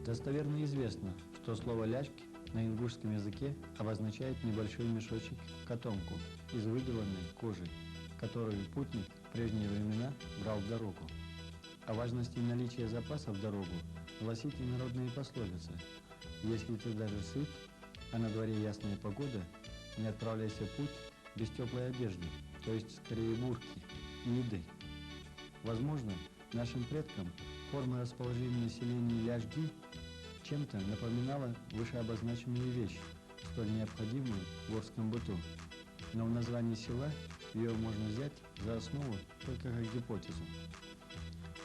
Достоверно известно, что слово «ляжки» на ингушском языке обозначает небольшой мешочек, котомку из выделанной кожи, которую путник в прежние времена брал в дорогу. О важности наличия запаса в дорогу гласит и народная пословица: «Если ты даже сыт, а на дворе ясная погода, не отправляйся в путь без теплой одежды, то есть скорее бурки и еды». Возможно, нашим предкам форма расположения населения Ляжги чем-то напоминала вышеобозначенную вещь, столь необходимую в горском быту. Но в названии села ее можно взять за основу только как гипотезу.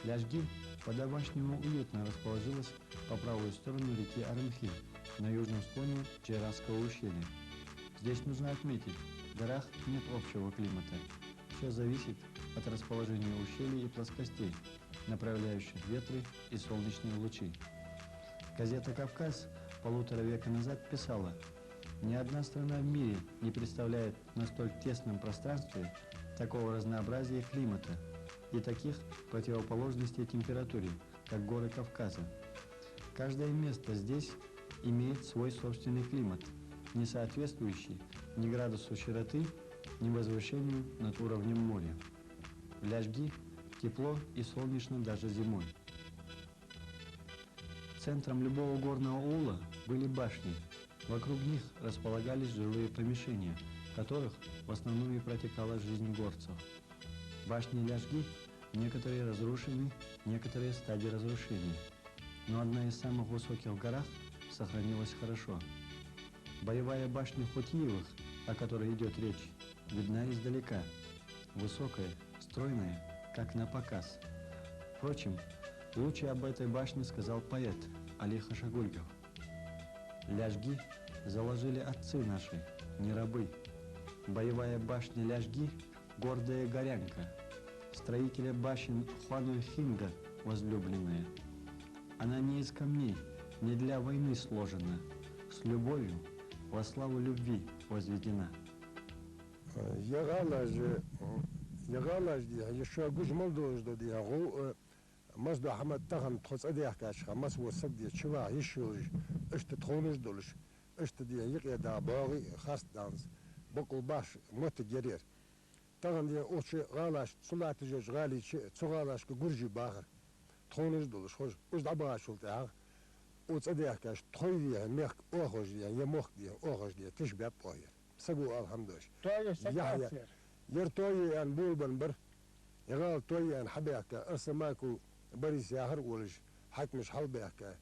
Ляжги по-домашнему уютно расположилась по правую сторону реки Арымхи, на южном склоне Джейранского ущелья. Здесь нужно отметить, в горах нет общего климата. Все зависит от расположения ущелий и плоскостей, направляющих ветры и солнечные лучи. Газета «Кавказ» полутора века назад писала: «Ни одна страна в мире не представляет на столь тесном пространстве такого разнообразия климата и таких противоположностей температуре, как горы Кавказа. Каждое место здесь имеет свой собственный климат, не соответствующий ни градусу широты, ни возвышению над уровнем моря. В Ляжги тепло и солнечно даже зимой». Центром любого горного аула были башни. Вокруг них располагались жилые помещения, в которых в основном и протекала жизнь горцев. Башни Ляжги некоторые разрушены, некоторые в стадии разрушения. Но одна из самых высоких в горах сохранилась хорошо. Боевая башня Хутиевых, о которой идет речь, видна издалека. Высокая, стройная, как на показ. Впрочем, лучше об этой башне сказал поэт Али Хашагульгов: «Ляжги заложили отцы наши, не рабы. Боевая башня Ляжги – гордая горянка, строителя башен Хуану Хинга возлюбленная. Она не из камней, не для войны сложена, с любовью во славу любви возведена». مصدو حمد تغن تخص أديها كاشخا مص وصد دي شوا يشوج اشت تخونج دولش اشت دي يقيا دا باغي خاص دانس بقل باش موت جرير تغن دي اوش غالاش صلات جوج غالي تغالاش كجرجي باخر تخونج دولش خوش وش دعبا شولتها وص أديها كاش تخوي دي ميخ اوخوش دي يموخ دي اوخوش دي تشبه بوهير سقو الحمدوش يحيى يرتوي ان بول بنبر يغال توي ان حبيك اسماكو بريس ياهر ولش حك مش حلبك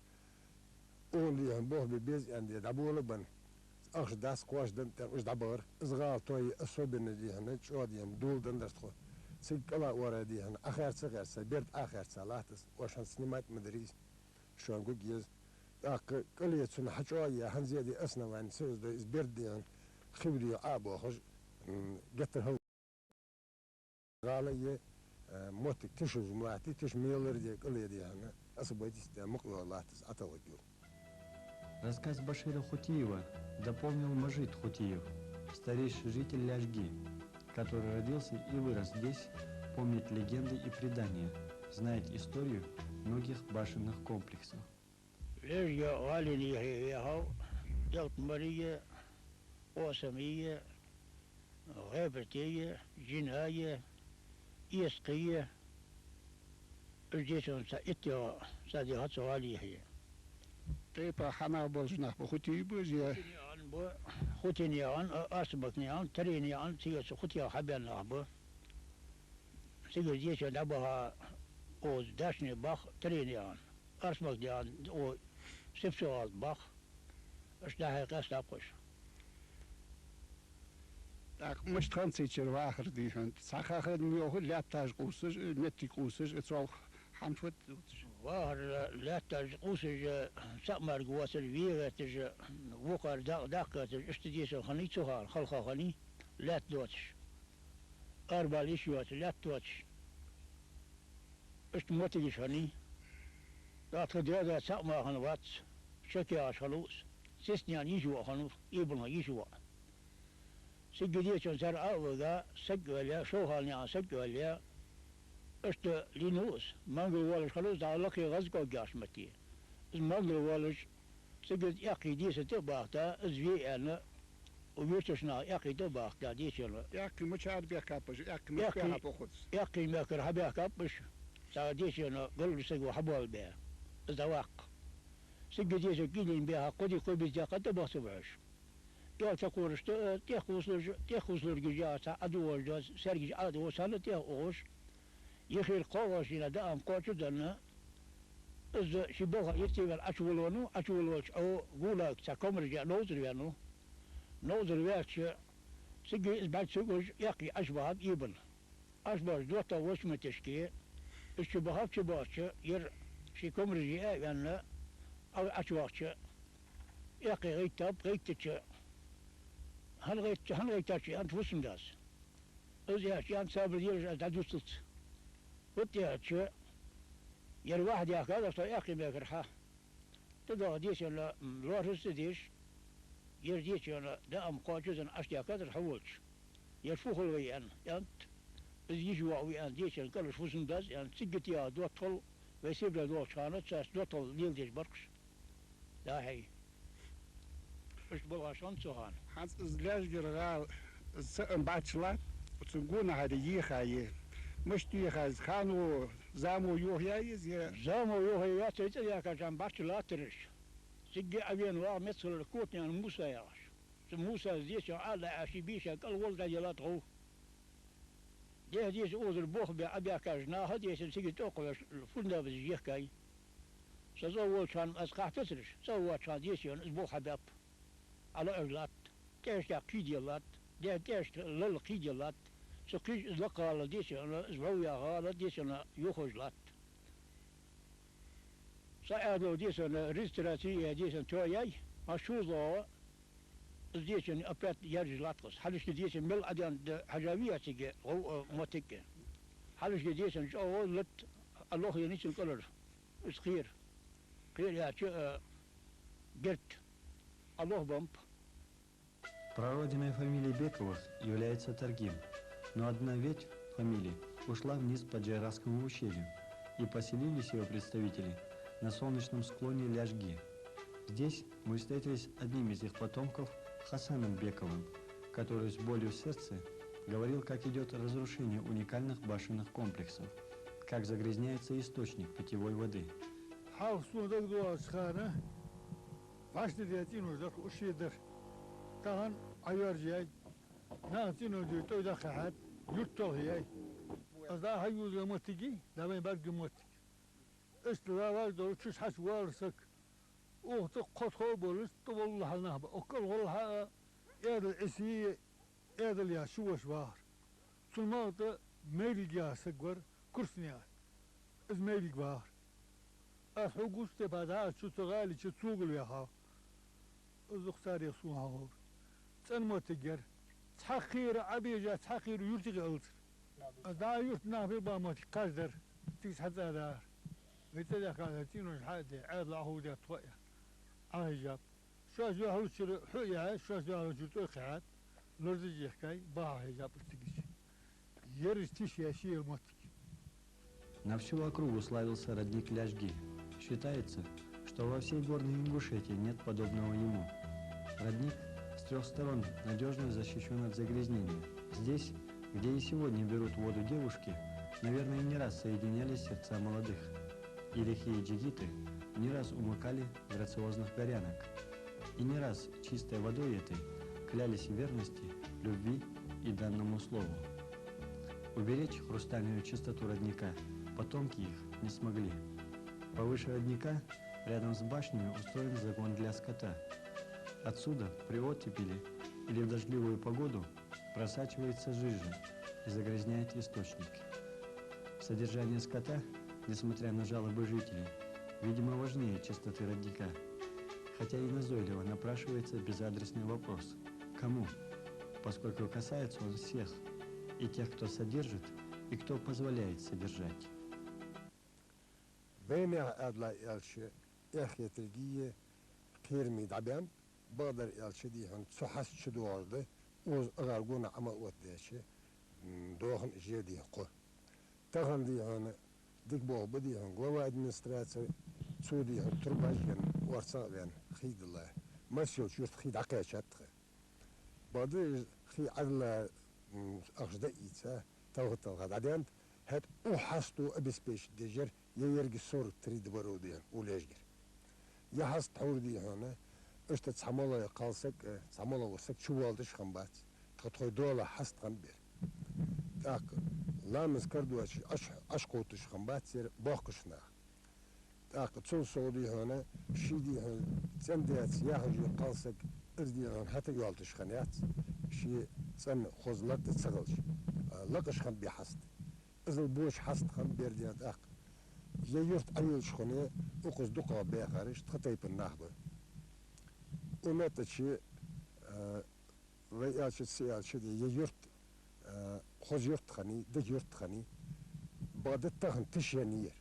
اولي هم بوه ببيز عندي دابول بن اخش داس قواش دن مش دبر ازغال توي اسوبن دي هنا شودي هم دول دن درست خو سيكلا ورا دي هنا اخر صغر سبرت اخر صلاتس وشان سينمات مدريس شلون قو جيز اك كليه سن حجويا هنزيدي اسنا وان سوز دي برد دي خبري ابو خش قتل هو غاليه موتك تشوز ملاتي تش ميلر دي كل دي هنا أصبحت مقلة الله تسعتوجو. Рассказ Башира Хутиева дополнил Мажид Хутиев, старейший житель Ляжги, который родился и вырос здесь, помнит легенды и предания, знает историю многих башенных комплексов. Ляжья غالي يهو جلط مرية وسمية غابتية جناية إسقية أجيسون سائتة سادي هاتسوالي هي تيبا حنا بوزنا بخوتي بوزيا خوتيني عن أسبقني عن تريني عن سيس خوتي حبينا أبو سيس جيش دبها أو داشني باخ تريني عن أسبقني عن أو سبسوال باخ أشتاهي قاس أقوش مش تخنسيتشر واخر دي هند ساخر ميوه لا تاج قوسج نتي قوسج اتسوال حمشوت واخر لا تاج قوسج سأمر قواس الفيغة تج وقر داقة اشتديس الخني تخار خلقا خني لا تدوتش أربع ليشوات لا تدوتش اشتموتيش خني لا تدوتش سأمر خنوات شكي عشلوس سيسنيان يجوا خنوف يبنى يجوا سجديشون سر أوغا سجوليا شوهالني عن سجوليا اشت لينوس مانجو والش خلوص دعلقي غزقو جاشمتي المنظر والش سجد يقي ديس تباختا زوي أنا ويوتشنا يقي تباختا ديس يلا ياكل مش عارف بيكابش ياكل مش ياكل. بيها بخدس يقي ما كره بيها كابش ساديس يلا قل سجوا حبوا بيها الزواق سجد ديس كيلين بيها قدي قبي جاقة تباخت يا تقولش تأخذ الرجال أدوار جاز سرج أدوار سنة تأخذ يخير قواش إلى دام قاتل دنا إذا شبه يتبع أشولونه أشولوش أو قولك تكمل رجال نوزر يانو سجي بعد سجوج يقي أشبه يبل أشبه دوتا وش متشكي الشبهات شبهاتش ير شكم رجال يعني أو أشواش يقي غيتاب غيتش هل غيتش أنت وسم داس إذا يعني سابر يرجع تدوست وتياتش ير واحد ياك هذا ياكل بكرها تدو ديش ولا روح ديش ير ديش ولا دام قاجز أشياء كذا حولش يرفوخ الويان يعني يجوا ويان ديش الكل فوسن داز يعني سجت يا دوتل ويسيب له دوت كانت ساس دوتل ليل ديش بركش لا هي إيش بقى شان سهان حس إزلاج جرال بعد شلات وتنقون هذا يخايه مش تيخاز خانو زامو يوهيايز يا زامو يوهيات يا كان باتش لا ترش سجي أبين وا مثل الكوت يعني موسى ياش موسى زيش على عشبيشة كل ولد يلات غو ديش أوز البوخ بأبيا كاجنا ديش سجي توقف الفندق بزيخ كاي سزوج كان أسقع تسرش سوى كان ديش البوخ حباب على أغلات ديش يقيد يلات ديش للقيد يلات سقيش لقى ديش أنا أسبوعيا غالة ديش أنا يخرج لات سأعدو ديش أنا ريستراتية ديش أنا توياي أشوفه ديش أنا أبيت يرجع لاتقص حلش ديش مل أديان حجابية تيجي أو متكة حلش ديش أنا شو لت الله ينيش الكلر خير يا شو قرت الله بامب. Прародиной фамилии Бековых является Таргим, но одна ветвь фамилии ушла вниз по Джайрасскому ущелью, и поселились его представители на солнечном склоне Ляжги. Здесь мы встретились с одним из их потомков, Хасаном Бековым, который с болью в сердце говорил, как идет разрушение уникальных башенных комплексов, как загрязняется источник питьевой воды. كان عيار جاي ناتينو دي تو دخلت يطل هي أذا هيو المتجي دائما برجع مت استوى دول تش حس وارسك وتقط هو بولس والله نهب وكل والله يد الإسي يد اللي شو شوار ثم ميل جا سجور كرسنيات إز ميل جوار أحوجست بعدها شو تغالي شو تسوق وياها الزختار يسوها هو تنموتجر تحقير عبيجة تحقير يرتقي ألتر دا يرتنا في بامات قدر تيس حتى دار ويتدا كان تينو الحادي عاد له دا طويا عاجب شو جو هلشر حيا شو جو هلشر توقعات نرجع يحكي باه هجاب تيجي يرستيش يا شيء موتك. На всю округу славился родник Ляжги. Считается, что во всей горной Ингушетии нет подобного ему. Родник с 3 сторон надежно защищен от загрязнения. Здесь, где и сегодня берут воду девушки, наверное, не раз соединялись сердца молодых. И лихие джигиты не раз умыкали грациозных горянок. И не раз чистой водой этой клялись в верности, любви и данному слову. Уберечь хрустальную чистоту родника потомки их не смогли. Повыше родника, рядом с башнями, устроен загон для скота. Отсюда при оттепели или в дождливую погоду просачивается жижа и загрязняет источники. Содержание скота, несмотря на жалобы жителей, видимо, важнее чистоты родника. Хотя и назойливо напрашивается безадресный вопрос – кому? Поскольку касается он всех, и тех, кто содержит, и кто позволяет содержать. بينها أدلا يالشي إخي تلقيه قيرمي دعبان بقدر يالشي ديهن تسحس شدوار ده وز أغارقونا عما وديشي دوخن إجيه ديه قو تغن ديهن ديك بوغ بديهن غلوة أدمنستراتي سودي ترباجن ورصاغن خيد الله ما سيوت يرت خيد عقاشات بعد خي عدل أخذ توه بعدين هاد أحسطو أبسبيش ديجر يرجع صور تريد بروديان وليجر يحس تعور دي هنا إيش تتحمله قالسك تحمله وسك شو والدش خنبات تخطي دولة حست خنبير تاك لا مذكردو أش قوتش خنبات سير باقشنا تاك تصل سعودي هنا شيدي هنا تنديات ياهجي قالسك إردي هنا حتى يوالدش خنيات شي تن خزلت تسغلش لقش خن بحست إذا بوش حست خن بيرديان تاك ييرت أيش خنيه وقص دقة بيخارج تخطي بالنهبة ومتى شيء وياش السيال شدي ييرت خز يرت خني ده يرت خني بعد تهن تشينير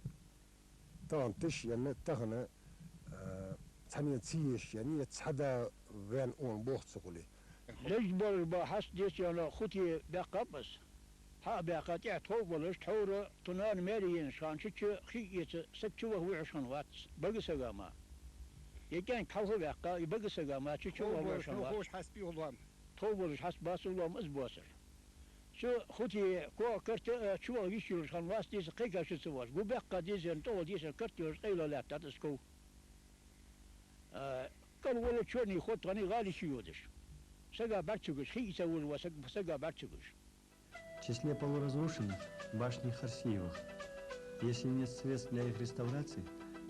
تهن تشين تهن ثانية تسيش يعني تحدا وين أون بوخت سقولي ليش بول بحس ديش يلا خوتي بقبس ها بقطع توبلش تورا تنان ماريين شان شتش خيت سكتوا هو عشان واتس بقى سجاما يكان كوه بقى يبقى سجاما شتش هو عشان واتس خوش حسبي والله توبلش حس باسولهم أسبوسر شو خوتي كو كرت شو يشيل عشان واتس ديش قيكا شو سواش جو بقى ديش انتو ديش كرت يرقيله لا تاتسكو كان ولا شوني خود غني غالي شيودش سجا بارчугуш خي يسول وسجا بارчугуш. В числе полуразрушенных башни Харсиевых. Если нет средств для их реставрации,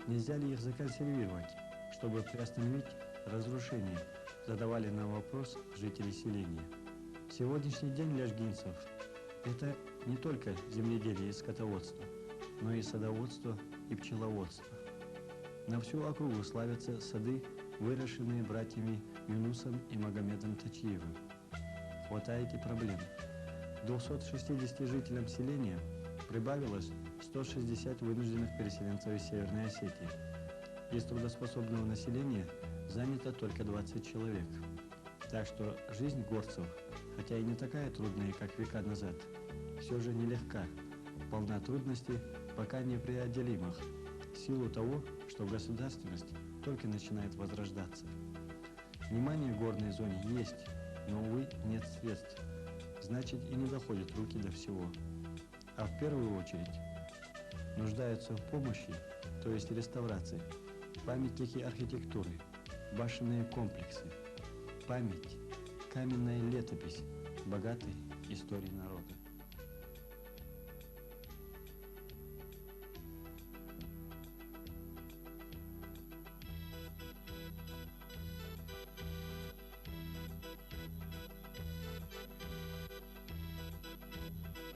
нельзя ли их законсервировать, чтобы приостановить разрушение, задавали нам вопрос жители селения. Сегодняшний день ляжгинцев – это не только земледелие и скотоводство, но и садоводство и пчеловодство. На всю округу славятся сады, выращенные братьями Юнусом и Магомедом Тачиевым. Хватает и проблем. 260 жителям селения прибавилось 160 вынужденных переселенцев из Северной Осетии. Из трудоспособного населения занято только 20 человек. Так что жизнь горцев, хотя и не такая трудная, как века назад, все же нелегка, полна трудностей, пока непреодолимых, в силу того, что государственность только начинает возрождаться. Внимание к горной зоне есть, но, увы, нет средств. Значит, и не доходят руки до всего. А в первую очередь нуждаются в помощи, то есть реставрации, памятники архитектуры, башенные комплексы, память, каменная летопись богатой истории народа.